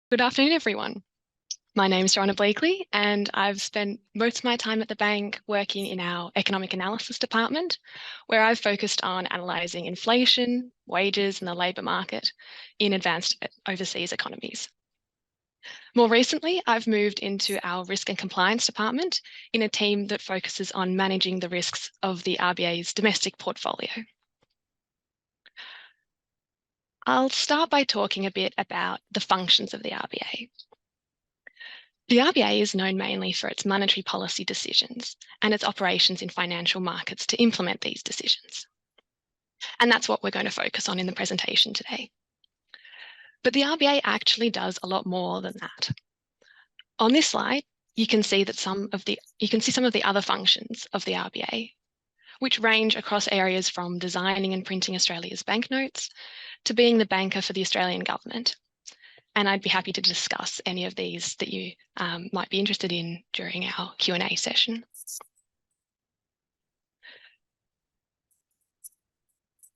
Good afternoon, everyone. My name is Joanna Bleakley, and I've spent most of my time at the bank working in our economic analysis department, where I've focused on analysing inflation, wages, and the labour market in advanced overseas economies. More recently, I've moved into our risk and compliance department in a team that focuses on managing the risks of the RBA's domestic portfolio. I'll start by talking a bit about the functions of the RBA. The RBA is known mainly for its monetary policy decisions and its operations in financial markets to implement these decisions. And that's what we're going to focus on in the presentation today. But the RBA actually does a lot more than that. On this slide, you can see some of the other functions of the RBA, which range across areas from designing and printing Australia's banknotes to being the banker for the Australian government. And I'd be happy to discuss any of these that you might be interested in during our Q&A session.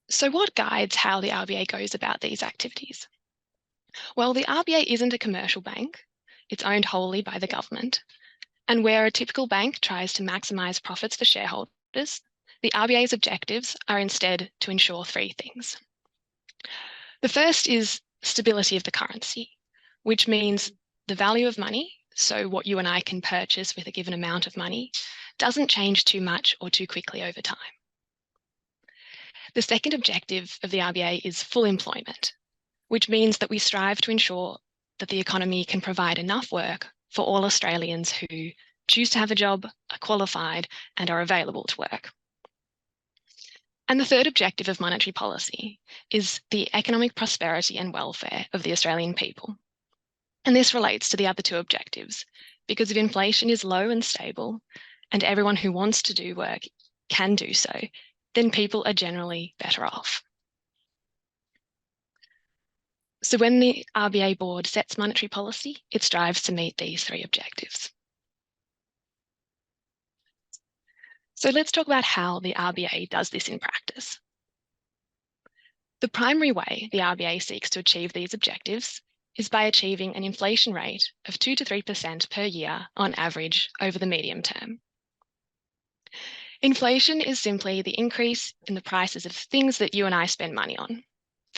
So what guides how the RBA goes about these activities? Well, the RBA isn't a commercial bank. It's owned wholly by the government. And where a typical bank tries to maximise profits for shareholders, the RBA's objectives are instead to ensure three things. The first is stability of the currency, which means the value of money, so what you and I can purchase with a given amount of money, doesn't change too much or too quickly over time. The second objective of the RBA is full employment, which means that we strive to ensure that the economy can provide enough work for all Australians who choose to have a job, are qualified, and are available to work. And the third objective of monetary policy is the economic prosperity and welfare of the Australian people. And this relates to the other two objectives, because if inflation is low and stable, and everyone who wants to do work can do so, then people are generally better off. So when the RBA board sets monetary policy, it strives to meet these three objectives. So let's talk about how the RBA does this in practice. The primary way the RBA seeks to achieve these objectives is by achieving an inflation rate of 2 to 3% per year on average over the medium term. Inflation is simply the increase in the prices of things that you and I spend money on: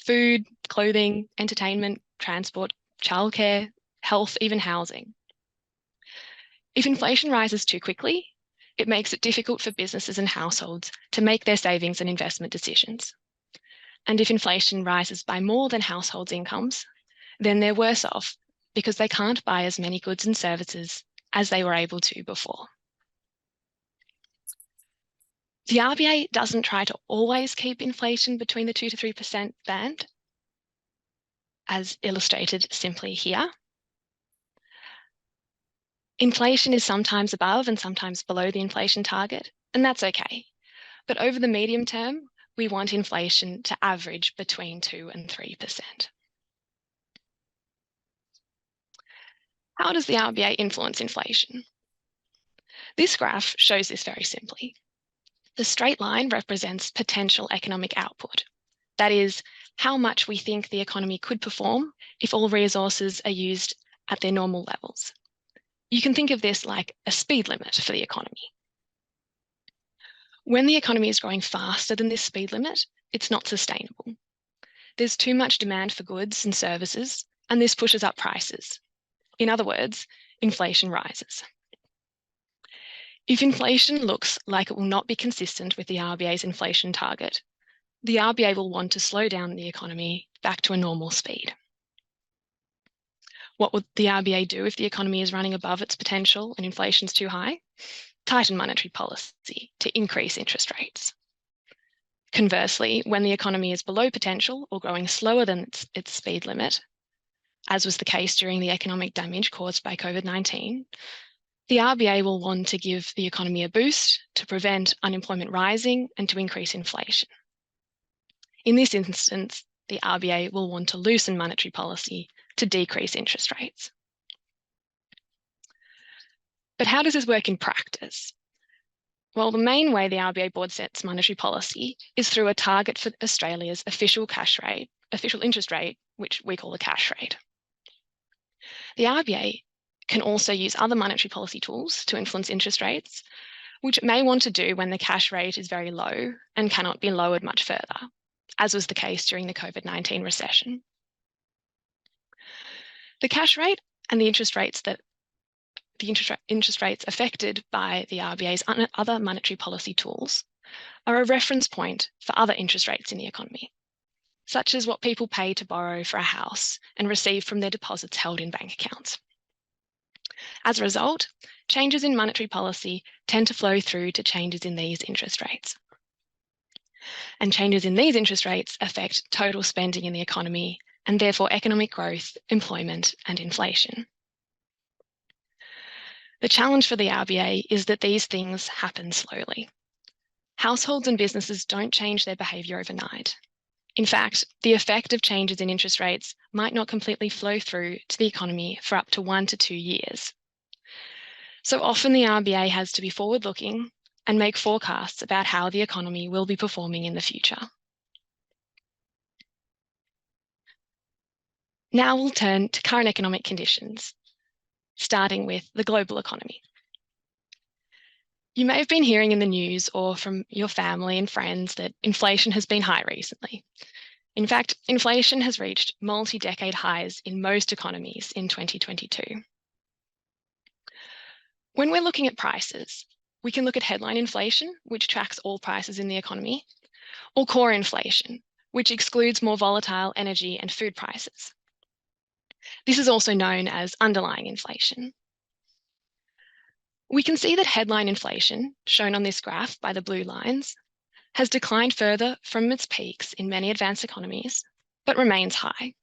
food, clothing, entertainment, transport, childcare, health, even housing. If inflation rises too quickly, it makes it difficult for businesses and households to make their savings and investment decisions. And if inflation rises by more than households' incomes, then they're worse off because they can't buy as many goods and services as they were able to before. The RBA doesn't try to always keep inflation between the 2 to 3% band, as illustrated simply here. Inflation is sometimes above and sometimes below the inflation target, and that's okay. But over the medium term, we want inflation to average between 2 and 3%. How does the RBA influence inflation? This graph shows this very simply. The straight line represents potential economic output. That is, how much we think the economy could perform if all resources are used at their normal levels. You can think of this like a speed limit for the economy. When the economy is growing faster than this speed limit, it's not sustainable. There's too much demand for goods and services, and this pushes up prices. In other words, inflation rises. If inflation looks like it will not be consistent with the RBA's inflation target, the RBA will want to slow down the economy back to a normal speed. What would the RBA do if the economy is running above its potential and inflation is too high? Tighten monetary policy to increase interest rates. Conversely, when the economy is below potential or growing slower than its speed limit, as was the case during the economic damage caused by COVID-19, the RBA will want to give the economy a boost to prevent unemployment rising and to increase inflation. In this instance, the RBA will want to loosen monetary policy to decrease interest rates. But how does this work in practice? Well, the main way the RBA board sets monetary policy is through a target for Australia's official interest rate, which we call the cash rate. The RBA can also use other monetary policy tools to influence interest rates, which it may want to do when the cash rate is very low and cannot be lowered much further, as was the case during the COVID-19 recession. The cash rate and the interest rates affected by the RBA's other monetary policy tools are a reference point for other interest rates in the economy, such as what people pay to borrow for a house and receive from their deposits held in bank accounts. As a result, changes in monetary policy tend to flow through to changes in these interest rates. And changes in these interest rates affect total spending in the economy and therefore economic growth, employment, and inflation. The challenge for the RBA is that these things happen slowly. Households and businesses don't change their behaviour overnight. In fact, the effect of changes in interest rates might not completely flow through to the economy for up to 1 to 2 years. So often the RBA has to be forward-looking and make forecasts about how the economy will be performing in the future. Now we'll turn to current economic conditions, starting with the global economy. You may have been hearing in the news or from your family and friends that inflation has been high recently. In fact, inflation has reached multi-decade highs in most economies in 2022. When we're looking at prices, we can look at headline inflation, which tracks all prices in the economy, or core inflation, which excludes more volatile energy and food prices. This is also known as underlying inflation. We can see that headline inflation, shown on this graph by the blue lines, has declined further from its peaks in many advanced economies, but remains high.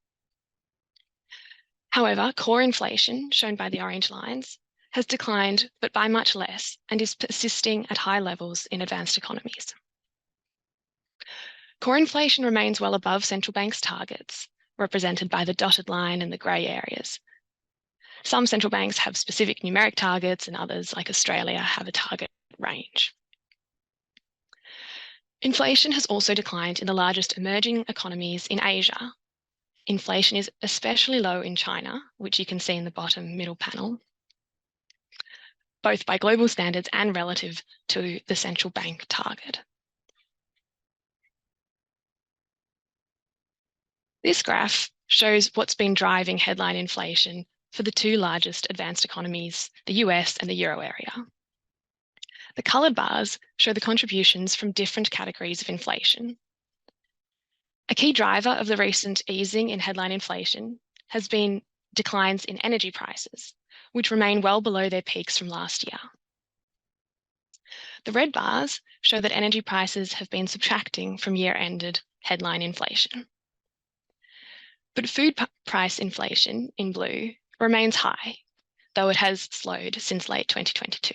However, core inflation, shown by the orange lines, has declined, but by much less, and is persisting at high levels in advanced economies. Core inflation remains well above central banks' targets, represented by the dotted line and the grey areas. Some central banks have specific numeric targets, and others, like Australia, have a target range. Inflation has also declined in the largest emerging economies in Asia. Inflation is especially low in China, which you can see in the bottom middle panel, both by global standards and relative to the central bank target. This graph shows what's been driving headline inflation for the two largest advanced economies, the US and the Euro area. The coloured bars show the contributions from different categories of inflation. A key driver of the recent easing in headline inflation has been declines in energy prices, which remain well below their peaks from last year. The red bars show that energy prices have been subtracting from year-ended headline inflation. But food price inflation, in blue, remains high, though it has slowed since late 2022.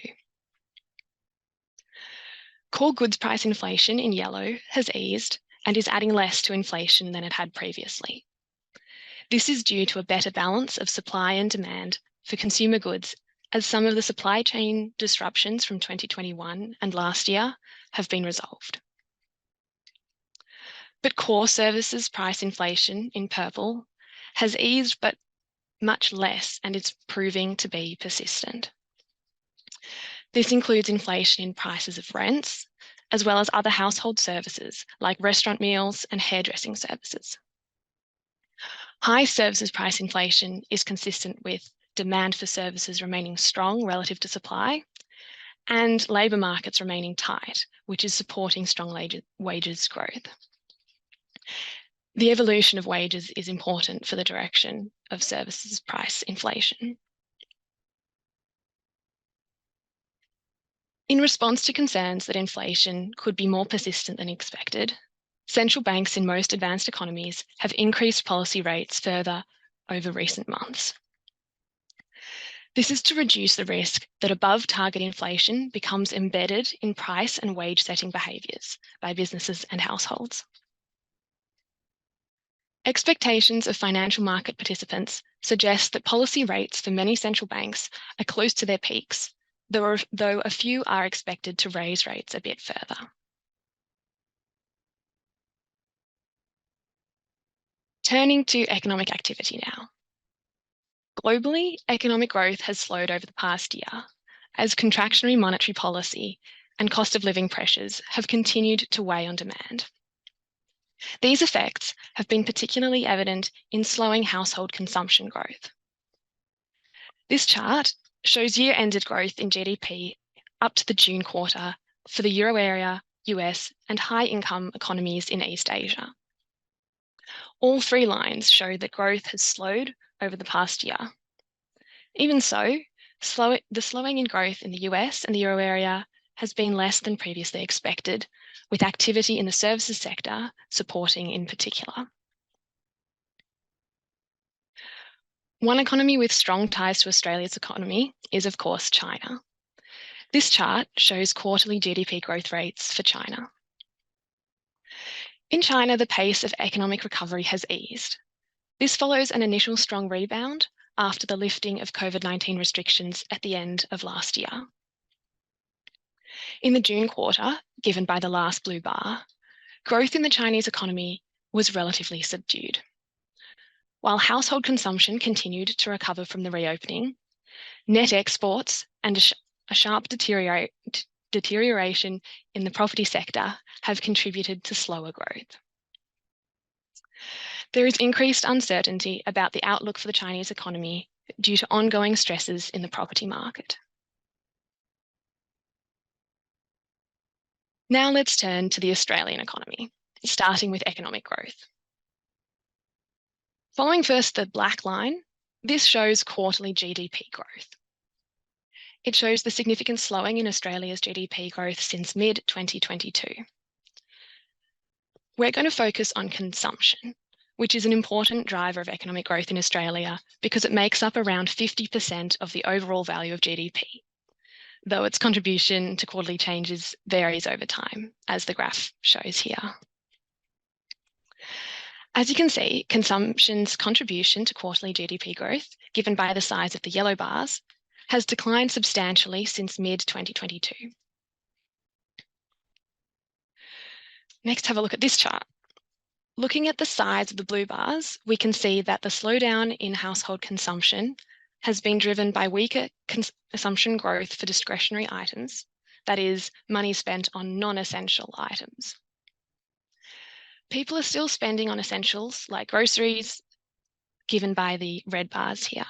Core goods price inflation, in yellow, has eased and is adding less to inflation than it had previously. This is due to a better balance of supply and demand for consumer goods, as some of the supply chain disruptions from 2021 and last year have been resolved. But core services price inflation, in purple, has eased but much less and is proving to be persistent. This includes inflation in prices of rents, as well as other household services like restaurant meals and hairdressing services. High services price inflation is consistent with demand for services remaining strong relative to supply and labour markets remaining tight, which is supporting strong wages growth. The evolution of wages is important for the direction of services price inflation. In response to concerns that inflation could be more persistent than expected, central banks in most advanced economies have increased policy rates further over recent months. This is to reduce the risk that above target inflation becomes embedded in price and wage setting behaviours by businesses and households. Expectations of financial market participants suggest that policy rates for many central banks are close to their peaks, though a few are expected to raise rates a bit further. Turning to economic activity now. Globally, economic growth has slowed over the past year as contractionary monetary policy and cost of living pressures have continued to weigh on demand. These effects have been particularly evident in slowing household consumption growth. This chart shows year-ended growth in GDP up to the June quarter for the Euro area, US, and high-income economies in East Asia. All three lines show that growth has slowed over the past year. Even so, the slowing in growth in the US and the Euro area has been less than previously expected, with activity in the services sector supporting in particular. One economy with strong ties to Australia's economy is, of course, China. This chart shows quarterly GDP growth rates for China. In China, the pace of economic recovery has eased. This follows an initial strong rebound after the lifting of COVID-19 restrictions at the end of last year. In the June quarter, given by the last blue bar, growth in the Chinese economy was relatively subdued. While household consumption continued to recover from the reopening, net exports and a sharp deterioration in the property sector have contributed to slower growth. There is increased uncertainty about the outlook for the Chinese economy due to ongoing stresses in the property market. Now let's turn to the Australian economy, starting with economic growth. Following first the black line, this shows quarterly GDP growth. It shows the significant slowing in Australia's GDP growth since mid-2022. We're going to focus on consumption, which is an important driver of economic growth in Australia because it makes up around 50% of the overall value of GDP, though its contribution to quarterly changes varies over time, as the graph shows here. As you can see, consumption's contribution to quarterly GDP growth, given by the size of the yellow bars, has declined substantially since mid-2022. Next, have a look at this chart. Looking at the size of the blue bars, we can see that the slowdown in household consumption has been driven by weaker consumption growth for discretionary items, that is, money spent on non-essential items. People are still spending on essentials like groceries, given by the red bars here.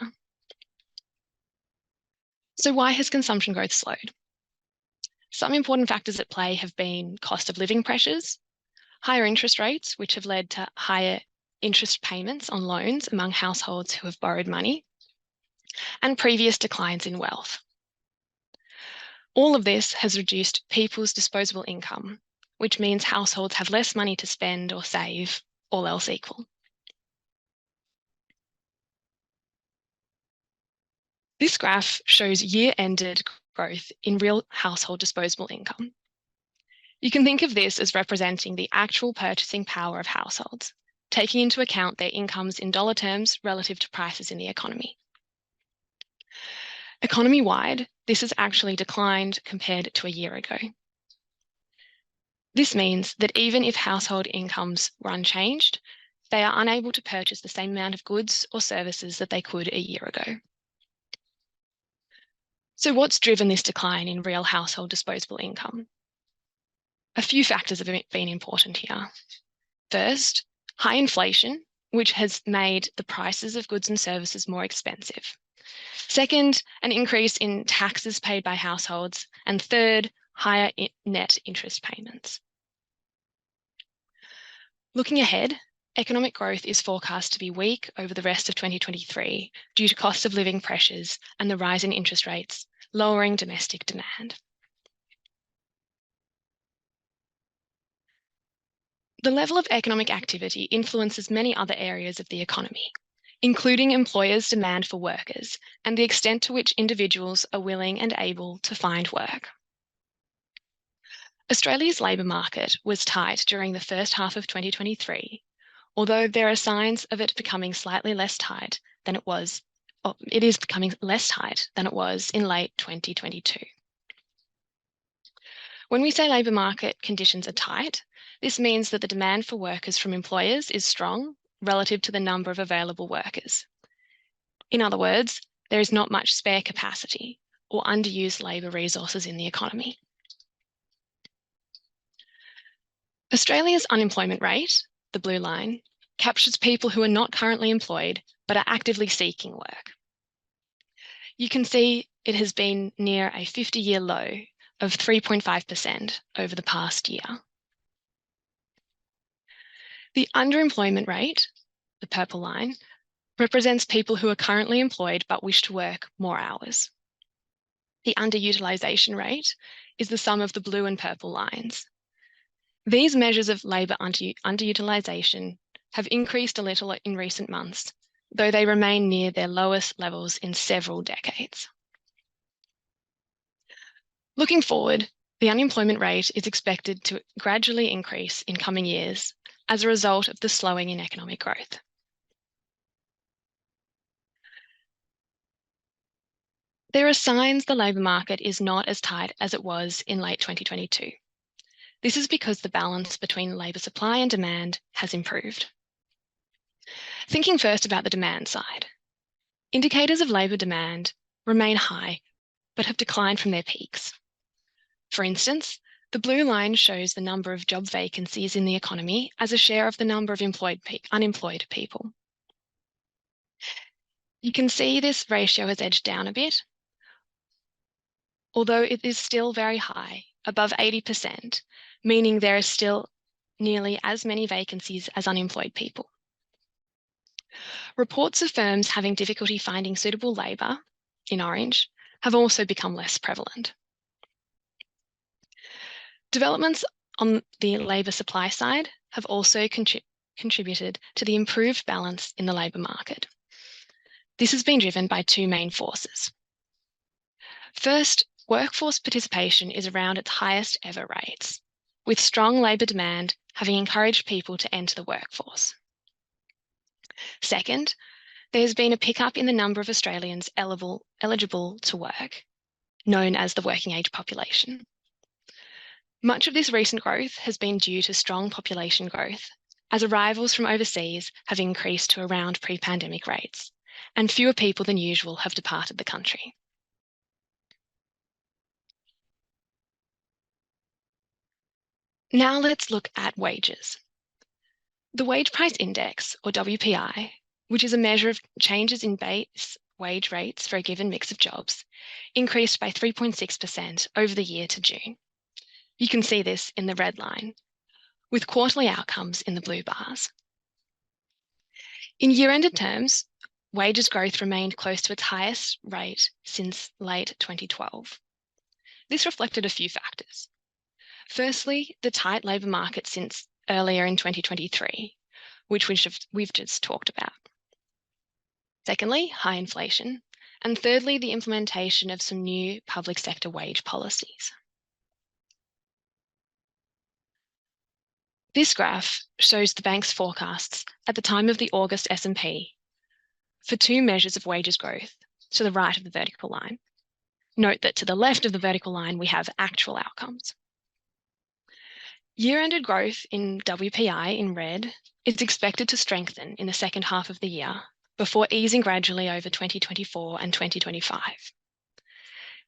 So why has consumption growth slowed? Some important factors at play have been cost of living pressures, higher interest rates, which have led to higher interest payments on loans among households who have borrowed money, and previous declines in wealth. All of this has reduced people's disposable income, which means households have less money to spend or save, all else equal. This graph shows year-ended growth in real household disposable income. You can think of this as representing the actual purchasing power of households, taking into account their incomes in dollar terms relative to prices in the economy. Economy-wide, this has actually declined compared to a year ago. This means that even if household incomes were unchanged, they are unable to purchase the same amount of goods or services that they could a year ago. So what's driven this decline in real household disposable income? A few factors have been important here. First, high inflation, which has made the prices of goods and services more expensive. Second, an increase in taxes paid by households. And third, higher net interest payments. Looking ahead, economic growth is forecast to be weak over the rest of 2023 due to cost of living pressures and the rise in interest rates, lowering domestic demand. The level of economic activity influences many other areas of the economy, including employers' demand for workers and the extent to which individuals are willing and able to find work. Australia's labour market was tight during the first half of 2023, although there are signs of it becoming slightly less tight than it was. It is becoming less tight than it was in late 2022. When we say labour market conditions are tight, this means that the demand for workers from employers is strong relative to the number of available workers. In other words, there is not much spare capacity or underused labour resources in the economy. Australia's unemployment rate, the blue line, captures people who are not currently employed but are actively seeking work. You can see it has been near a 50-year low of 3.5% over the past year. The underemployment rate, the purple line, represents people who are currently employed but wish to work more hours. The underutilisation rate is the sum of the blue and purple lines. These measures of labour underutilisation have increased a little in recent months, though they remain near their lowest levels in several decades. Looking forward, the unemployment rate is expected to gradually increase in coming years as a result of the slowing in economic growth. There are signs the labour market is not as tight as it was in late 2022. This is because the balance between labour supply and demand has improved. Thinking first about the demand side, indicators of labour demand remain high but have declined from their peaks. For instance, the blue line shows the number of job vacancies in the economy as a share of the number of unemployed people. You can see this ratio has edged down a bit, although it is still very high, above 80%, meaning there are still nearly as many vacancies as unemployed people. Reports of firms having difficulty finding suitable labour, in orange, have also become less prevalent. Developments on the labour supply side have also contributed to the improved balance in the labour market. This has been driven by two main forces. First, workforce participation is around its highest ever rates, with strong labour demand having encouraged people to enter the workforce. Second, there has been a pickup in the number of Australians eligible to work, known as the working age population. Much of this recent growth has been due to strong population growth, as arrivals from overseas have increased to around pre-pandemic rates, and fewer people than usual have departed the country. Now let's look at wages. The Wage Price Index, or WPI, which is a measure of changes in base wage rates for a given mix of jobs, increased by 3.6% over the year to June. You can see this in the red line, with quarterly outcomes in the blue bars. In year-ended terms, wages growth remained close to its highest rate since late 2012. This reflected a few factors. Firstly, the tight labour market since earlier in 2023, which we've just talked about. Secondly, high inflation. And thirdly, the implementation of some new public sector wage policies. This graph shows the bank's forecasts at the time of the August S&P for two measures of wages growth to the right of the vertical line. Note that to the left of the vertical line, we have actual outcomes. Year-ended growth in WPI in red is expected to strengthen in the second half of the year before easing gradually over 2024 and 2025.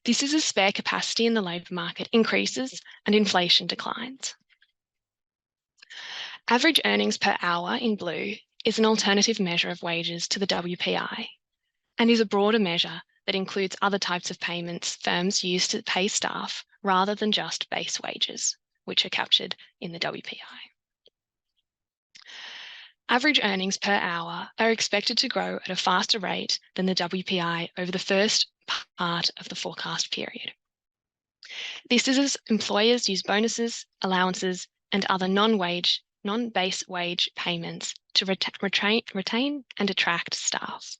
This is as spare capacity in the labour market increases and inflation declines. Average earnings per hour in blue is an alternative measure of wages to the WPI and is a broader measure that includes other types of payments firms use to pay staff rather than just base wages, which are captured in the WPI. Average earnings per hour are expected to grow at a faster rate than the WPI over the first part of the forecast period. This is as employers use bonuses, allowances, and other non-base wage payments to retain and attract staff.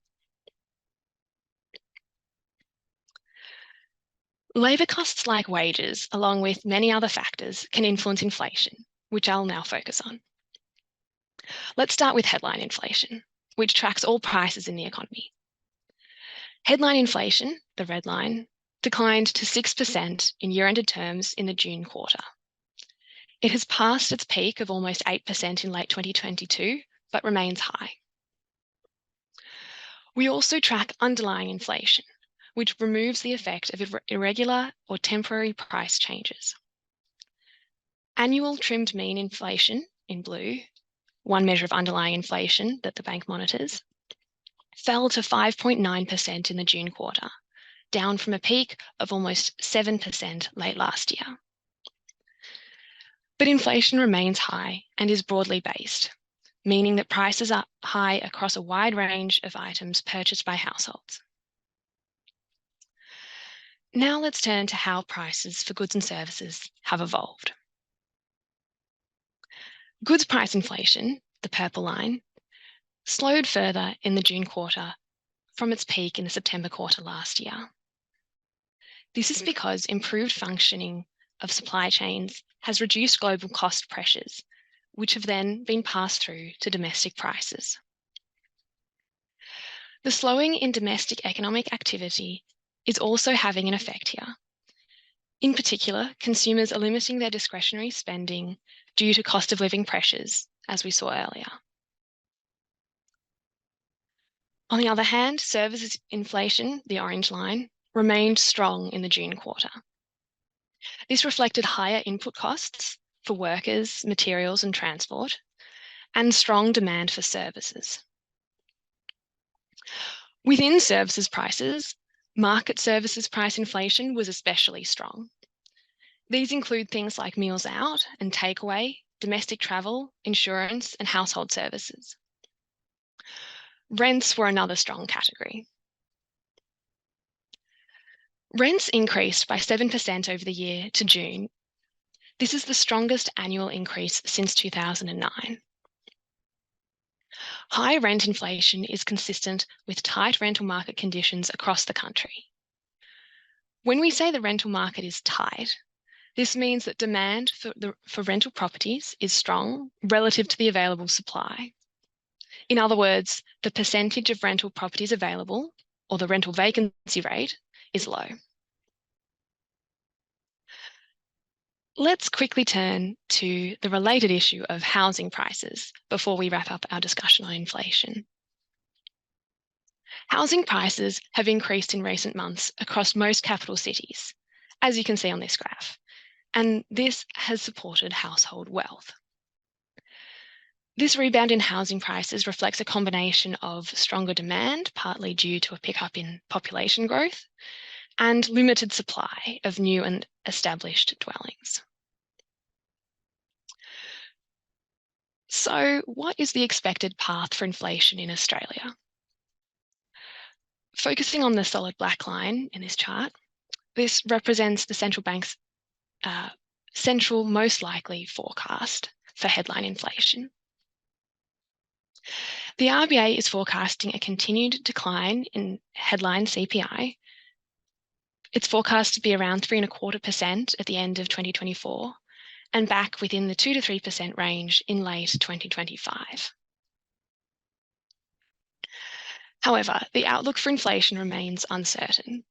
Labour costs like wages, along with many other factors, can influence inflation, which I'll now focus on. Let's start with headline inflation, which tracks all prices in the economy. Headline inflation, the red line, declined to 6% in year-ended terms in the June quarter. It has passed its peak of almost 8% in late 2022, but remains high. We also track underlying inflation, which removes the effect of irregular or temporary price changes. Annual trimmed mean inflation, in blue, one measure of underlying inflation that the bank monitors, fell to 5.9% in the June quarter, down from a peak of almost 7% late last year. But inflation remains high and is broadly based, meaning that prices are high across a wide range of items purchased by households. Now let's turn to how prices for goods and services have evolved. Goods price inflation, the purple line, slowed further in the June quarter from its peak in the September quarter last year. This is because improved functioning of supply chains has reduced global cost pressures, which have then been passed through to domestic prices. The slowing in domestic economic activity is also having an effect here. In particular, consumers are limiting their discretionary spending due to cost of living pressures, as we saw earlier. On the other hand, services inflation, the orange line, remained strong in the June quarter. This reflected higher input costs for workers, materials and transport, and strong demand for services. Within services prices, market services price inflation was especially strong. These include things like meals out and takeaway, domestic travel, insurance, and household services. Rents were another strong category. Rents increased by 7% over the year to June. This is the strongest annual increase since 2009. High rent inflation is consistent with tight rental market conditions across the country. When we say the rental market is tight, this means that demand for rental properties is strong relative to the available supply. In other words, the percentage of rental properties available, or the rental vacancy rate, is low. Let's quickly turn to the related issue of housing prices before we wrap up our discussion on inflation. Housing prices have increased in recent months across most capital cities, as you can see on this graph, and this has supported household wealth. This rebound in housing prices reflects a combination of stronger demand, partly due to a pickup in population growth, and limited supply of new and established dwellings. So, what is the expected path for inflation in Australia? Focusing on the solid black line in this chart, this represents the central bank's central most likely forecast for headline inflation. The RBA is forecasting a continued decline in headline CPI. It's forecast to be around 3.25% at the end of 2024 and back within the 2 to 3% range in late 2025. However, the outlook for inflation remains uncertain.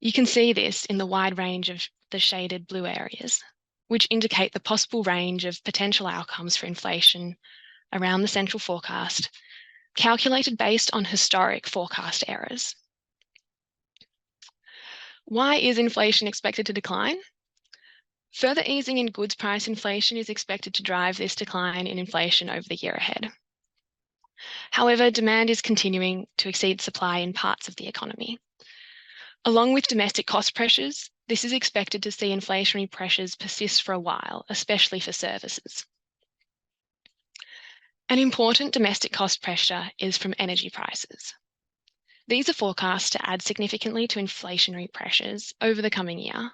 You can see this in the wide range of the shaded blue areas, which indicate the possible range of potential outcomes for inflation around the central forecast, calculated based on historic forecast errors. Why is inflation expected to decline? Further easing in goods price inflation is expected to drive this decline in inflation over the year ahead. However, demand is continuing to exceed supply in parts of the economy. Along with domestic cost pressures, this is expected to see inflationary pressures persist for a while, especially for services. An important domestic cost pressure is from energy prices. These are forecast to add significantly to inflationary pressures over the coming year,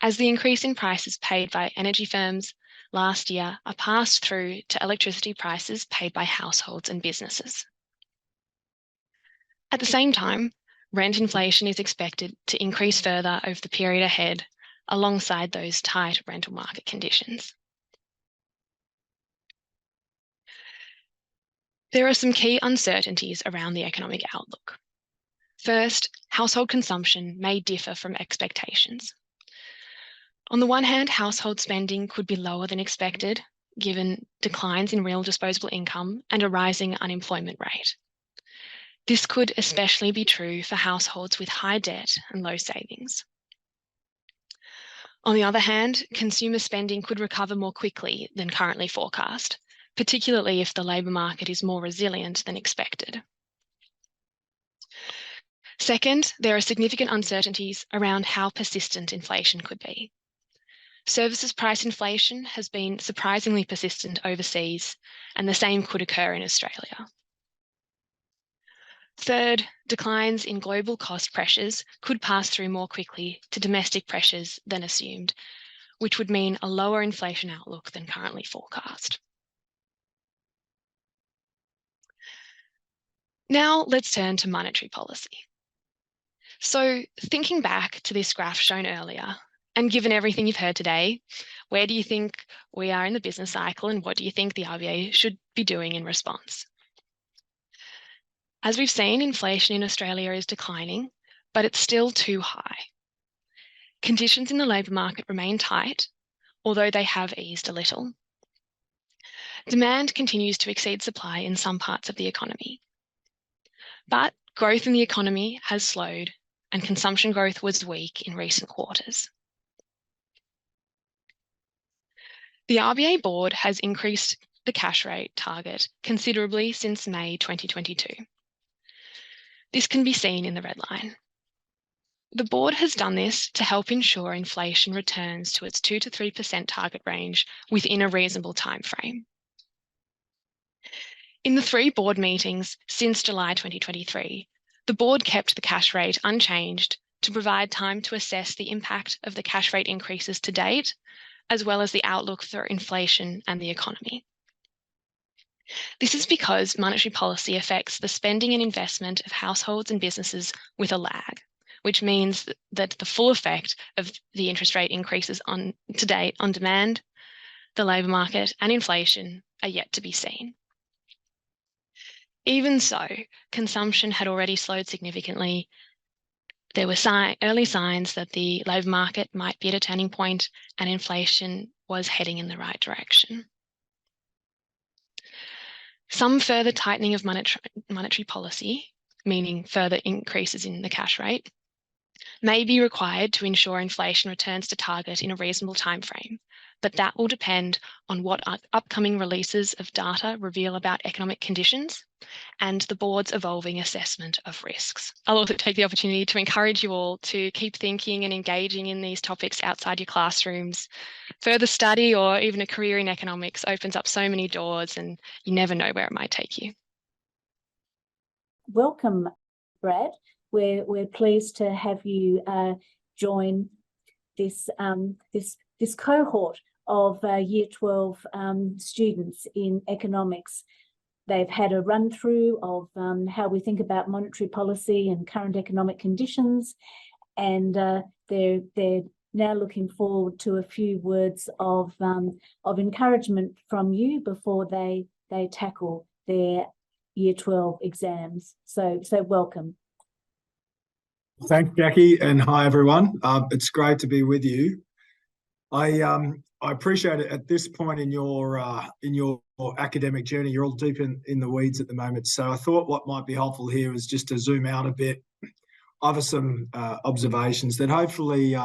as the increase in prices paid by energy firms last year are passed through to electricity prices paid by households and businesses. At the same time, rent inflation is expected to increase further over the period ahead, alongside those tight rental market conditions. There are some key uncertainties around the economic outlook. First, household consumption may differ from expectations. On the one hand, household spending could be lower than expected, given declines in real disposable income and a rising unemployment rate. This could especially be true for households with high debt and low savings. On the other hand, consumer spending could recover more quickly than currently forecast, particularly if the labour market is more resilient than expected. Second, there are significant uncertainties around how persistent inflation could be. Services price inflation has been surprisingly persistent overseas, and the same could occur in Australia. Third, declines in global cost pressures could pass through more quickly to domestic pressures than assumed, which would mean a lower inflation outlook than currently forecast. Now let's turn to monetary policy. So thinking back to this graph shown earlier, and given everything you've heard today, where do you think we are in the business cycle and what do you think the RBA should be doing in response? As we've seen, inflation in Australia is declining, but it's still too high. Conditions in the labour market remain tight, although they have eased a little. Demand continues to exceed supply in some parts of the economy. But growth in the economy has slowed and consumption growth was weak in recent quarters. The RBA board has increased the cash rate target considerably since May 2022. This can be seen in the red line. The board has done this to help ensure inflation returns to its 2 to 3% target range within a reasonable timeframe. In the 3 board meetings since July 2023, the board kept the cash rate unchanged to provide time to assess the impact of the cash rate increases to date, as well as the outlook for inflation and the economy. This is because monetary policy affects the spending and investment of households and businesses with a lag, which means that the full effect of the interest rate increases to date on demand, the labour market, and inflation are yet to be seen. Even so, consumption had already slowed significantly. There were early signs that the labour market might be at a turning point and inflation was heading in the right direction. Some further tightening of monetary policy, meaning further increases in the cash rate, may be required to ensure inflation returns to target in a reasonable timeframe, but that will depend on what upcoming releases of data reveal about economic conditions and the board's evolving assessment of risks. I'll also take the opportunity to encourage you all to keep thinking and engaging in these topics outside your classrooms. Further study or even a career in economics opens up so many doors and you never know where it might take you. Welcome, Brad. We're pleased to have you join this cohort of Year 12 students in economics. They've had a run through of how we think about monetary policy and current economic conditions, and they're now looking forward to a few words of encouragement from you before they tackle their Year 12 exams. So welcome. Thanks, Jackie, and hi everyone. It's great to be with you. I appreciate it at this point in your academic journey. You're all deep in the weeds at the moment, so I thought what might be helpful here is just to zoom out a bit, offer some observations that hopefully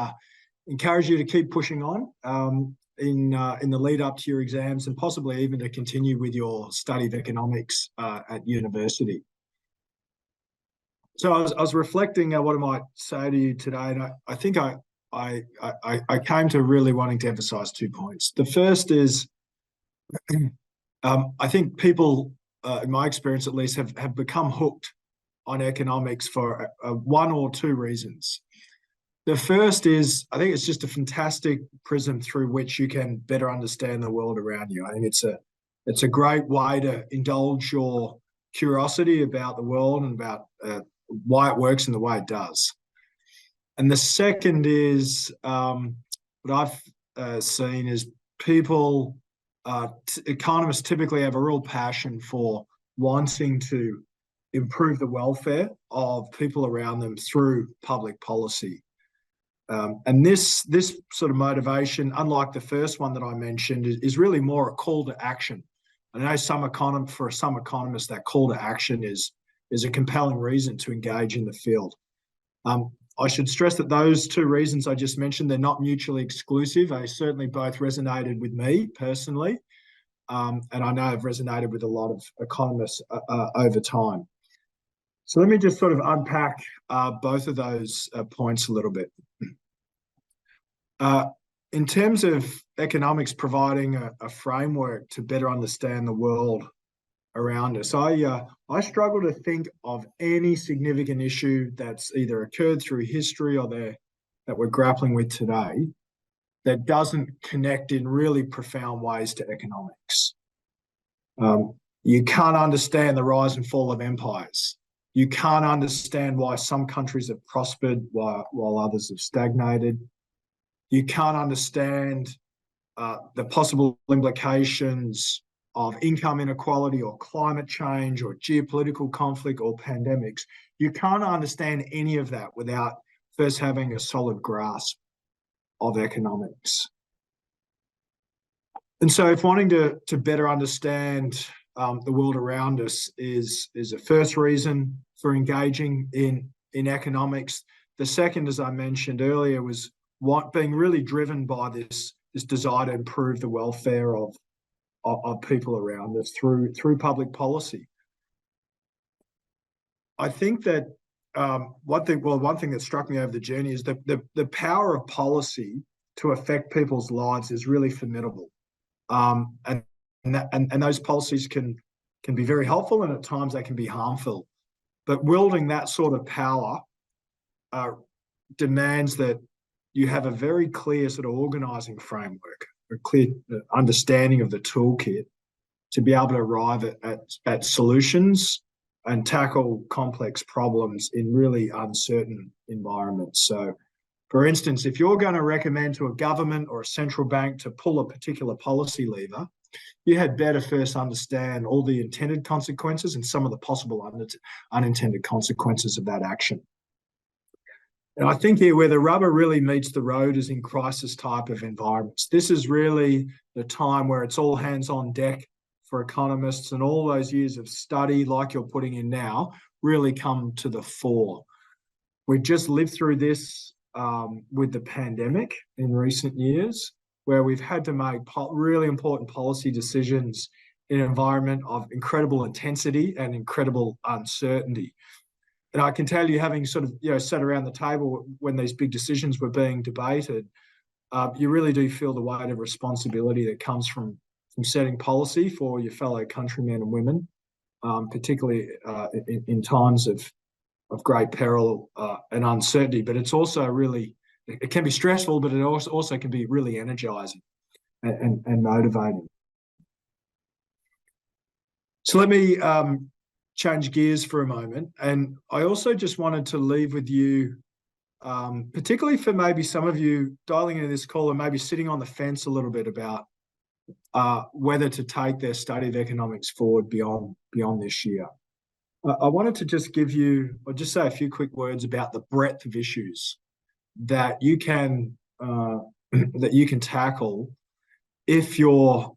encourage you to keep pushing on in the lead up to your exams and possibly even to continue with your study of economics at university. So I was reflecting what I might say to you today, and I think I came to really wanting to emphasise 2 points. The first is I think people, in my experience at least, have become hooked on economics for 1 or 2 reasons. The first is I think it's just a fantastic prism through which you can better understand the world around you. I think it's a great way to indulge your curiosity about the world and about why it works and the way it does. And the second is what I've seen is people, economists typically have a real passion for wanting to improve the welfare of people around them through public policy. And this sort of motivation, unlike the first one that I mentioned, is really more a call to action. I know for some economists that call to action is is a compelling reason to engage in the field. I should stress that those two reasons I just mentioned, they're not mutually exclusive. They certainly both resonated with me personally, and I know have resonated with a lot of economists over time. So let me just sort of unpack both of those points a little bit. In terms of economics providing a framework to better understand the world around us, I struggle to think of any significant issue that's either occurred through history or that we're grappling with today that doesn't connect in really profound ways to economics. You can't understand the rise and fall of empires. You can't understand why some countries have prospered while others have stagnated. You can't understand the possible implications of income inequality or climate change or geopolitical conflict or pandemics. You can't understand any of that without first having a solid grasp of economics. And so if wanting to better understand the world around us is a first reason for engaging in economics, the second, as I mentioned earlier, was being really driven by this desire to improve the welfare of people around us through public policy. I think that one thing that struck me over the journey is the power of policy to affect people's lives is really formidable, and those policies can be very helpful, and at times they can be harmful. But wielding that sort of power demands that you have a very clear sort of organising framework, a clear understanding of the toolkit to be able to arrive at solutions and tackle complex problems in really uncertain environments. So, for instance, if you're going to recommend to a government or a central bank to pull a particular policy lever, you had better first understand all the intended consequences and some of the possible unintended consequences of that action. And I think here where the rubber really meets the road is in crisis type of environments. This is really the time where it's all hands on deck for economists, and all those years of study like you're putting in now really come to the fore. We've just lived through this with the pandemic in recent years, where we've had to make really important policy decisions in an environment of incredible intensity and incredible uncertainty. And I can tell you, having sort of sat around the table when these big decisions were being debated, you really do feel the weight of responsibility that comes from setting policy for your fellow countrymen and women, particularly in times of great peril and uncertainty. But it's also really, it can be stressful, but it also can be really energising and motivating. So let me change gears for a moment. And I also just wanted to leave with you, particularly for maybe some of you dialing into this call and maybe sitting on the fence a little bit about whether to take their study of economics forward beyond this year. I wanted to just give you, or just say a few quick words about the breadth of issues that you can tackle if you're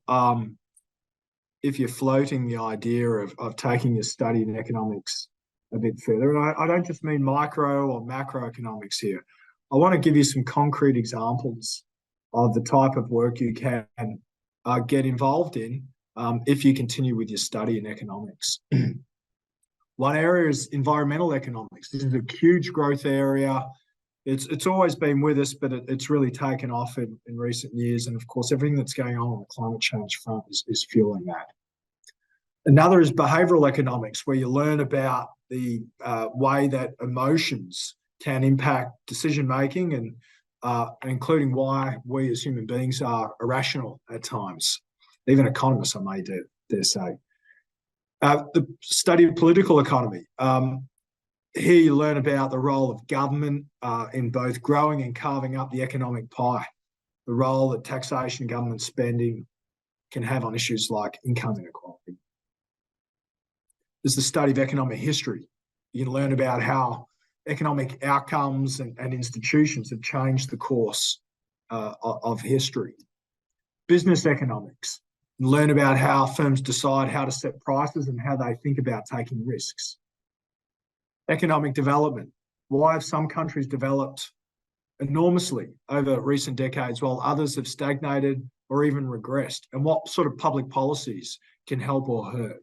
floating the idea of taking your study in economics a bit further. And I don't just mean micro or macroeconomics here. I want to give you some concrete examples of the type of work you can get involved in if you continue with your study in economics. One area is environmental economics. This is a huge growth area. It's always been with us, but it's really taken off in recent years. And of course, everything that's going on the climate change front is fueling that. Another is behavioural economics, where you learn about the way that emotions can impact decision-making and including why we as human beings are irrational at times. Even economists, I may dare say. The study of political economy. Here you learn about the role of government in both growing and carving up the economic pie, the role that taxation, government spending can have on issues like income inequality. There's the study of economic history. You can learn about how economic outcomes and institutions have changed the course of history. Business economics. You learn about how firms decide how to set prices and how they think about taking risks. Economic development. Why have some countries developed enormously over recent decades while others have stagnated or even regressed? And what sort of public policies can help or hurt?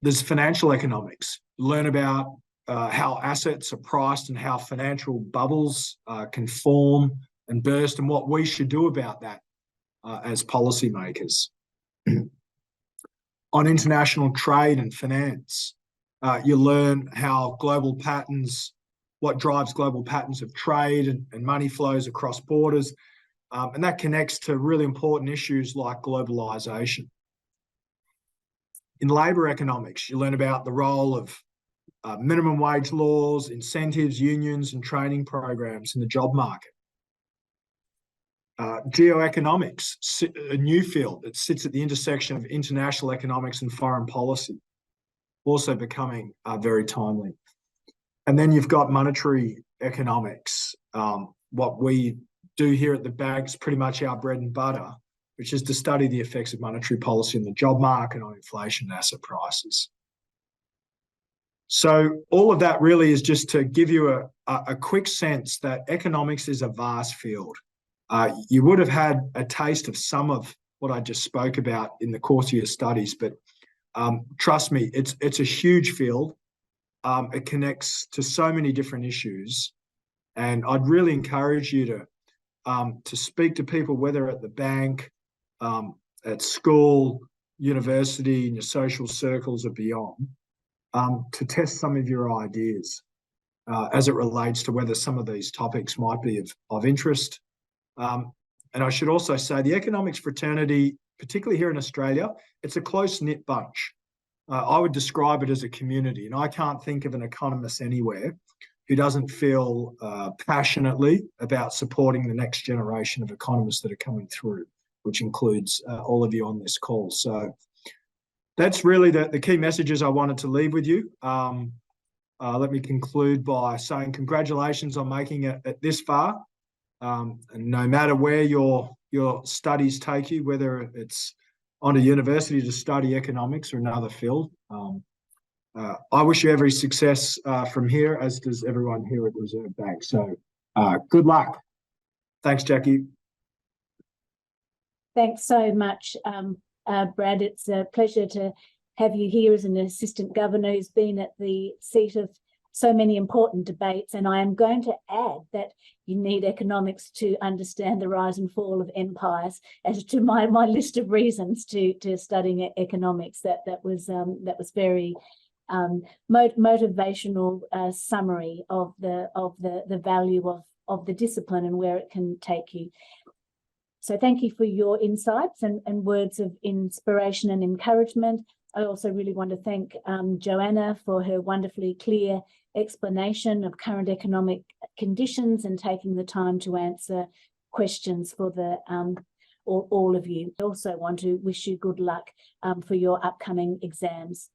There's financial economics. Learn about how assets are priced and how financial bubbles can form and burst, and what we should do about that as policymakers. On international trade and finance, you learn how global patterns, what drives global patterns of trade and money flows across borders, and that connects to really important issues like globalisation. In labour economics, you learn about the role of minimum wage laws, incentives, unions, and training programs in the job market. Geoeconomics, a new field that sits at the intersection of international economics and foreign policy, also becoming very timely. And then you've got monetary economics. What we do here at the bank is pretty much our bread and butter, which is to study the effects of monetary policy in the job market on inflation and asset prices. So all of that really is just to give you a quick sense that economics is a vast field. You would have had a taste of some of what I just spoke about in the course of your studies, but trust me, it's a huge field. It connects to so many different issues, and I'd really encourage you to speak to people, whether at the bank, at school, university, in your social circles or beyond, to test some of your ideas as it relates to whether some of these topics might be of interest. And I should also say the economics fraternity, particularly here in Australia, it's a close-knit bunch. I would describe it as a community, and I can't think of an economist anywhere who doesn't feel passionately about supporting the next generation of economists that are coming through, which includes all of you on this call. So that's really the key messages I wanted to leave with you. Let me conclude by saying congratulations on making it this far. And no matter where your studies take you, whether it's on a university to study economics or another field, I wish you every success from here, as does everyone here at Reserve Bank. So good luck. Thanks, Jackie. Thanks so much, Brad. It's a pleasure to have you here as an assistant governor who's been at the seat of so many important debates. And I am going to add that you need economics to understand the rise and fall of empires, as to my list of reasons to studying economics. That was very motivational summary of the value of the discipline and where it can take you. So thank you for your insights and words of inspiration and encouragement. I also really want to thank Joanna for her wonderfully clear explanation of current economic conditions and taking the time to answer questions for all of you. I also want to wish you good luck for your upcoming exams.